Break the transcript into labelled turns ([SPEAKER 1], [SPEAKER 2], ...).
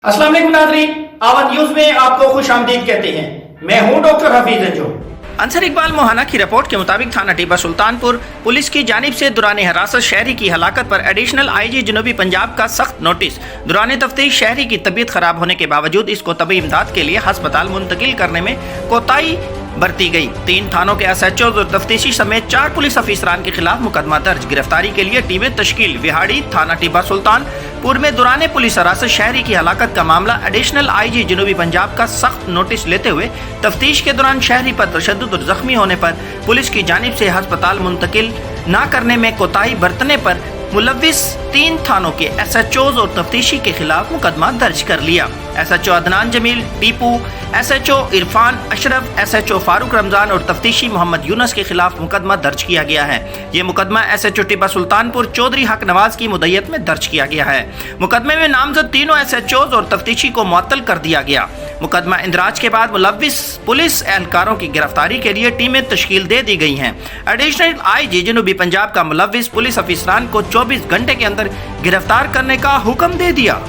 [SPEAKER 1] अस्सलाम वालेकुम नाज़रीन, आवाज़ न्यूज में आपको खुश आमदीद कहते हैं। मैं हूं डॉक्टर हफीज अंजुम।
[SPEAKER 2] अंसर इकबाल मोहाना की रिपोर्ट के मुताबिक थाना टिब्बा सुल्तानपुर पुलिस की जानिब से दुराने हिरासत शहरी की हलाकत पर एडिशनल आईजी जनूबी पंजाब का सख्त नोटिस। दुराने तफ्तीश शहरी की तबीयत खराब होने के बावजूद इसको तबी इमदाद के लिए अस्पताल मुंतकिल करने में कोताही बरती गई। 3 थानों के एसएचओ और तफ्तीशी समेत 4 पुलिस अफसरान के खिलाफ मुकदमा दर्ज। गिरफ्तारी के लिए टीमें तश्कील। विहाड़ी थाना टिब्बा सुल्तानपुर में दुराने पुलिस हिरासत शहरी की हलाकत का मामला एडिशनल आईजी जनूबी पंजाब का सख्त नोटिस लेते हुए तफ्तीश के दौरान शहरी पर तशद्दुद और जख्मी होने पर पुलिस की जानिब से अस्पताल मुंतकिल न करने में कोताही बरतने पर मुलव्विस 3 थानों के एसएचओ और तफ्तीशी के खिलाफ मुकदमा दर्ज कर लिया। SHO Adnan Jamil, Tipu, SHO Irfan Ashraf, SHO Farooq Ramzan और तफ्तीशी मोहम्मद यूनस के खिलाफ मुकदमा दर्ज किया गया है। ये मुकदमा एसएचओ टिब्बा सुल्तानपुर चौधरी हक नवाज की मुद्दत में दर्ज किया गया है। मुकदमे में नामजद तीनों एसएचओ और तफ्तीशी को मुअत्तल कर दिया गया। मुकदमा इंदराज के बाद मुलव्विस पुलिस एहलकारों की गिरफ्तारी के लिए टीमें तश्कील दे दी गई हैं। एडिशनल आईजी जनूबी पंजाब का मुलव्विस पुलिस अफसरान को 24 घंटे के अंदर गिरफ्तार करने का हुक्म दे दिया।